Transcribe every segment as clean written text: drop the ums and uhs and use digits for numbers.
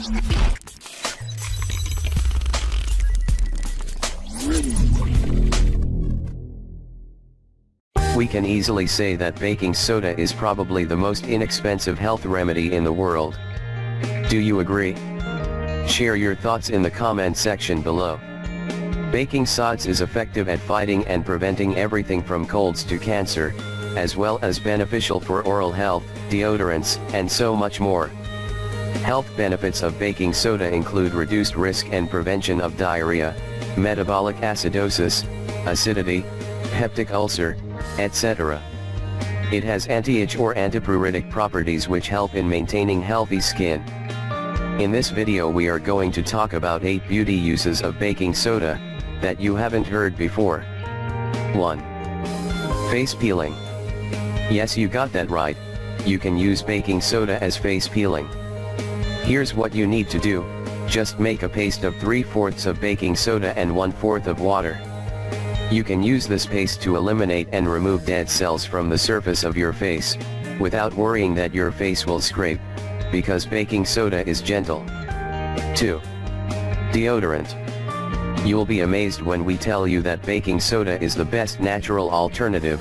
We can easily say that baking soda is probably the most inexpensive health remedy in the world. Do you agree? Share your thoughts in the comment section below. Baking soda is effective at fighting and preventing everything from colds to cancer, as well as beneficial for oral health, deodorants, and so much more. Health benefits of baking soda include reduced risk and prevention of diarrhea, metabolic acidosis, acidity, peptic ulcer, etc. It has anti-itch or antipruritic properties which help in maintaining healthy skin. In this video we are going to talk about 8 beauty uses of baking soda that you haven't heard before. 1. Face peeling. Yes, you got that right. You can use baking soda as face peeling. Here's what you need to do. Just make a paste of 3/4 of baking soda and 1/4 of water. You can use this paste to eliminate and remove dead cells from the surface of your face, without worrying that your face will scrape, because baking soda is gentle. 2. Deodorant. You'll be amazed when we tell you that baking soda is the best natural alternative,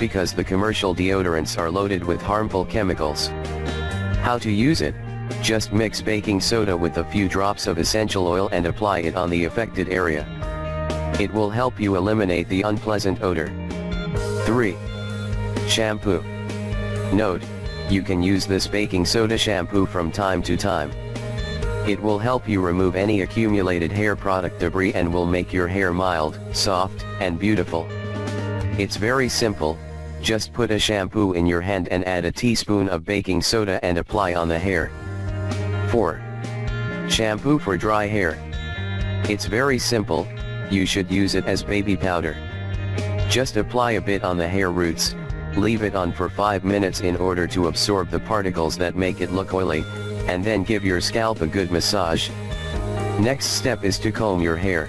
because the commercial deodorants are loaded with harmful chemicals. How to use it? Just mix baking soda with a few drops of essential oil and apply it on the affected area. It will help you eliminate the unpleasant odor. 3. Shampoo. Note, you can use this baking soda shampoo from time to time. It will help you remove any accumulated hair product debris and will make your hair mild, soft, and beautiful. It's very simple, just put a shampoo in your hand and add a teaspoon of baking soda and apply on the hair. 4. Shampoo for dry hair. It's very simple. You should use it as baby powder. Just apply a bit on the hair roots, leave it on for 5 minutes in order to absorb the particles that make it look oily, and then give your scalp a good massage. Next step is to comb your hair.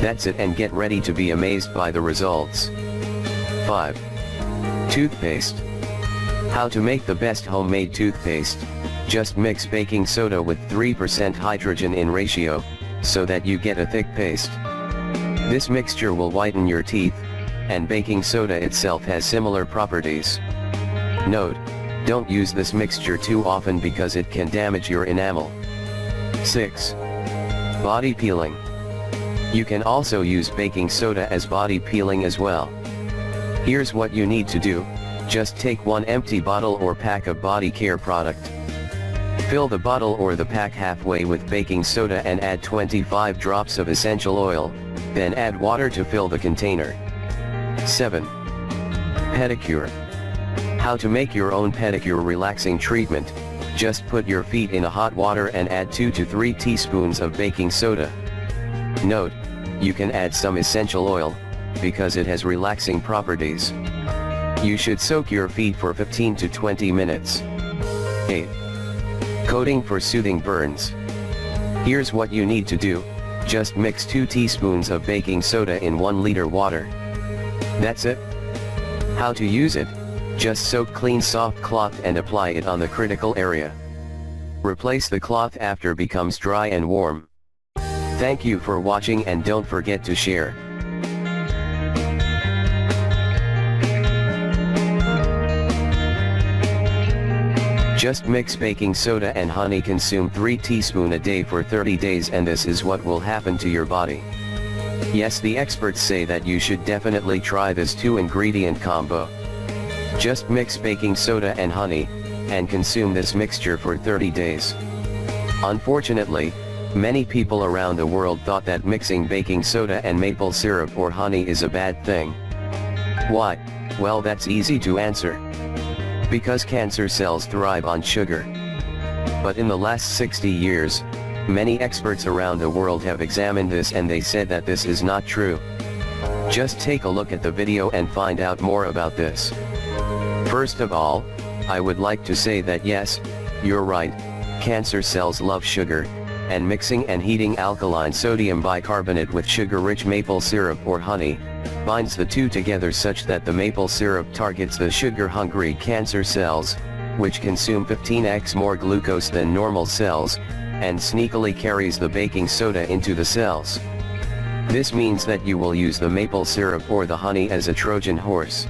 That's it, and get ready to be amazed by the results. 5. Toothpaste. How to make the best homemade toothpaste. Just mix baking soda with 3% hydrogen in ratio, so that you get a thick paste. This mixture will whiten your teeth, and baking soda itself has similar properties. Note, don't use this mixture too often because it can damage your enamel. 6. Body peeling. You can also use baking soda as body peeling as well. Here's what you need to do. Just take one empty bottle or pack of body care product. Fill the bottle or the pack halfway with baking soda and add 25 drops of essential oil, then add water to fill the container. 7. Pedicure. How to make your own pedicure relaxing treatment. Just put your feet in a hot water and add 2 to 3 teaspoons of baking soda. Note, you can add some essential oil, because it has relaxing properties. You should soak your feet for 15 to 20 minutes. 8. Coating for soothing burns. Here's what you need to do. Just mix 2 teaspoons of baking soda in 1 liter water. That's it. How to use it? Just soak clean soft cloth and apply it on the critical area. Replace the cloth after becomes dry and warm. Thank you for watching, and don't forget to share. Just mix baking soda and honey, consume 3 teaspoons a day for 30 days, and this is what will happen to your body. Yes, the experts say that you should definitely try this 2-ingredient combo. Just mix baking soda and honey, and consume this mixture for 30 days. Unfortunately, many people around the world thought that mixing baking soda and maple syrup or honey is a bad thing. Why? Well, that's easy to answer. Because cancer cells thrive on sugar. But in the last 60 years, many experts around the world have examined this, and they said that this is not true. Just take a look at the video and find out more about this. First of all, I would like to say that yes, you're right, cancer cells love sugar, and mixing and heating alkaline sodium bicarbonate with sugar-rich maple syrup or honey binds the two together such that the maple syrup targets the sugar-hungry cancer cells, which consume 15x more glucose than normal cells, and sneakily carries the baking soda into the cells. This means that you will use the maple syrup or the honey as a Trojan horse.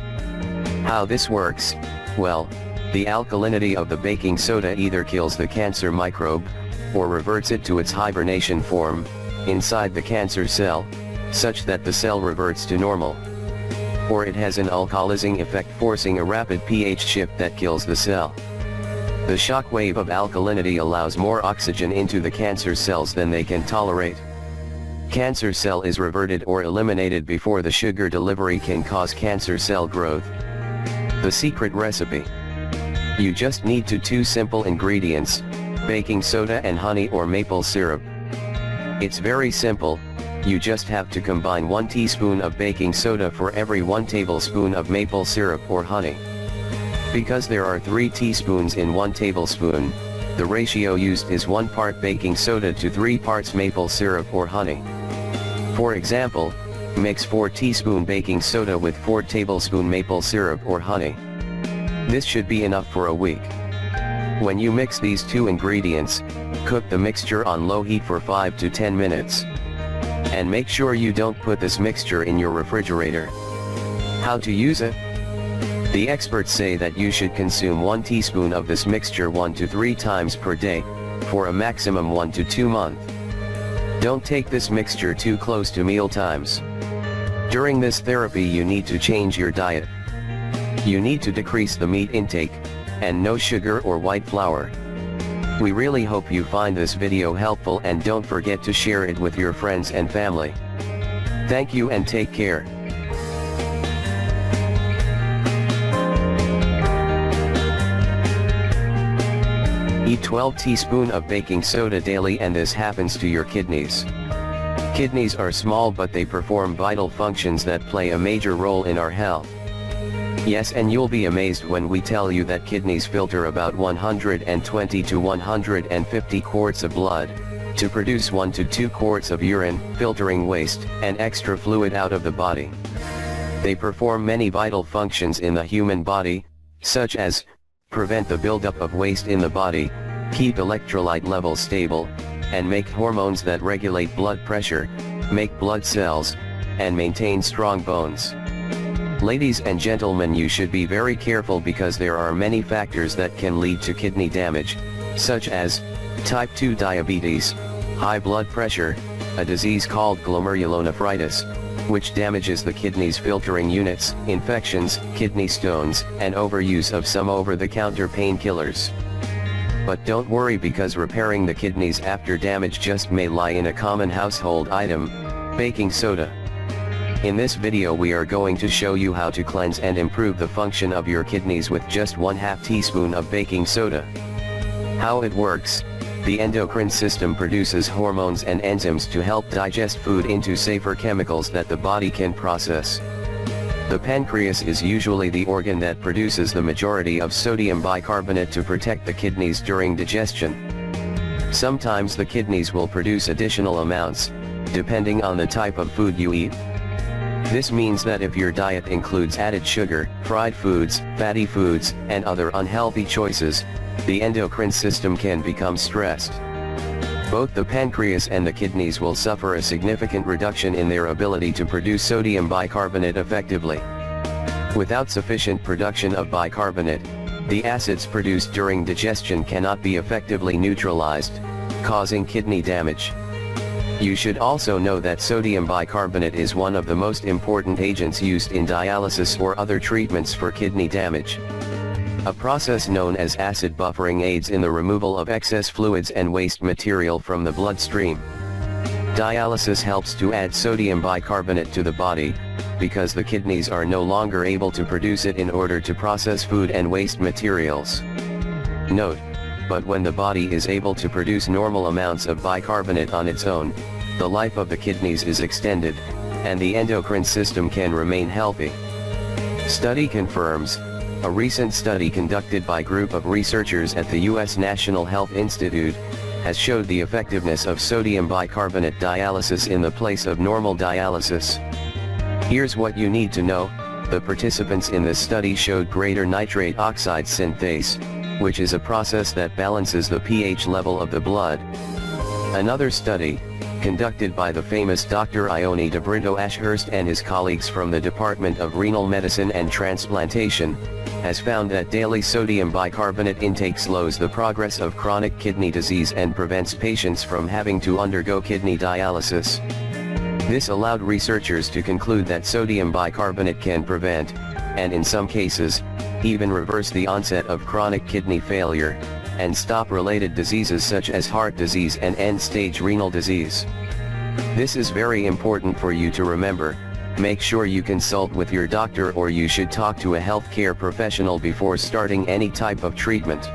How this works? Well, the alkalinity of the baking soda either kills the cancer microbe, or reverts it to its hibernation form, inside the cancer cell, such that the cell reverts to normal. Or it has an alkalizing effect, forcing a rapid pH shift that kills the cell. The shock wave of alkalinity allows more oxygen into the cancer cells than they can tolerate. Cancer cell is reverted or eliminated before the sugar delivery can cause cancer cell growth. The secret recipe. You just need two simple ingredients, baking soda and honey or maple syrup. It's very simple, you just have to combine 1 teaspoon of baking soda for every 1 tablespoon of maple syrup or honey. Because there are 3 teaspoons in 1 tablespoon, the ratio used is 1 part baking soda to 3 parts maple syrup or honey. For example, mix 4 teaspoon baking soda with 4 tablespoon maple syrup or honey. This should be enough for a week. When you mix these 2 ingredients, cook the mixture on low heat for 5 to 10 minutes. And make sure you don't put this mixture in your refrigerator. How to use it? The experts say that you should consume 1 teaspoon of this mixture 1 to 3 times per day, for a maximum 1 to 2 months. Don't take this mixture too close to meal times. During this therapy you need to change your diet. You need to decrease the meat intake, and no sugar or white flour. We really hope you find this video helpful and don't forget to share it with your friends and family. Thank you and take care. Eat 12 teaspoons of baking soda daily and this happens to your kidneys. Kidneys are small but they perform vital functions that play a major role in our health. Yes, and you'll be amazed when we tell you that kidneys filter about 120 to 150 quarts of blood, to produce 1 to 2 quarts of urine, filtering waste and extra fluid out of the body. They perform many vital functions in the human body, such as prevent the buildup of waste in the body, keep electrolyte levels stable, and make hormones that regulate blood pressure, make blood cells, and maintain strong bones. Ladies and gentlemen, you should be very careful because there are many factors that can lead to kidney damage, such as type 2 diabetes, high blood pressure, a disease called glomerulonephritis, which damages the kidney's filtering units, infections, kidney stones, and overuse of some over-the-counter painkillers. But don't worry because repairing the kidneys after damage just may lie in a common household item, baking soda. In this video we are going to show you how to cleanse and improve the function of your kidneys with just 1/2 teaspoon of baking soda. How it works: the endocrine system produces hormones and enzymes to help digest food into safer chemicals that the body can process. The pancreas is usually the organ that produces the majority of sodium bicarbonate to protect the kidneys during digestion. Sometimes the kidneys will produce additional amounts, depending on the type of food you eat. This means that if your diet includes added sugar, fried foods, fatty foods, and other unhealthy choices, the endocrine system can become stressed. Both the pancreas and the kidneys will suffer a significant reduction in their ability to produce sodium bicarbonate effectively. Without sufficient production of bicarbonate, the acids produced during digestion cannot be effectively neutralized, causing kidney damage. You should also know that sodium bicarbonate is one of the most important agents used in dialysis or other treatments for kidney damage. A process known as acid buffering aids in the removal of excess fluids and waste material from the bloodstream. Dialysis helps to add sodium bicarbonate to the body, because the kidneys are no longer able to produce it in order to process food and waste materials. Note: but when the body is able to produce normal amounts of bicarbonate on its own, the life of the kidneys is extended, and the endocrine system can remain healthy. Study confirms. A recent study conducted by a group of researchers at the U.S. National Health Institute has showed the effectiveness of sodium bicarbonate dialysis in the place of normal dialysis. Here's what you need to know: the participants in this study showed greater nitrate oxide synthase, which is a process that balances the pH level of the blood, Another study, conducted by the famous Dr. Ione de Brito Ashurst and his colleagues from the Department of Renal Medicine and Transplantation, has found that daily sodium bicarbonate intake slows the progress of chronic kidney disease and prevents patients from having to undergo kidney dialysis. This allowed researchers to conclude that sodium bicarbonate can prevent, and in some cases, even reverse the onset of chronic kidney failure, and stop related diseases such as heart disease and end-stage renal disease. This is very important for you to remember. Make sure you consult with your doctor, or you should talk to a healthcare professional before starting any type of treatment.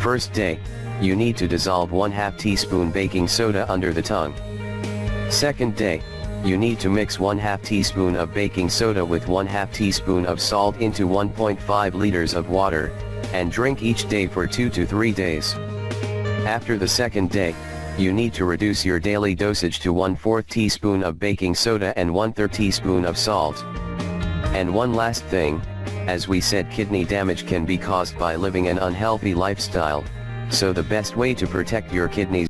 First day, you need to dissolve 1/2 teaspoon baking soda under the tongue. Second day, you need to mix 1/2 teaspoon of baking soda with 1/2 teaspoon of salt into 1.5 liters of water, and drink each day for 2 to 3 days. After the second day, you need to reduce your daily dosage to 1/4 teaspoon of baking soda and 1/3 teaspoon of salt. And one last thing, as we said, kidney damage can be caused by living an unhealthy lifestyle, so the best way to protect your kidneys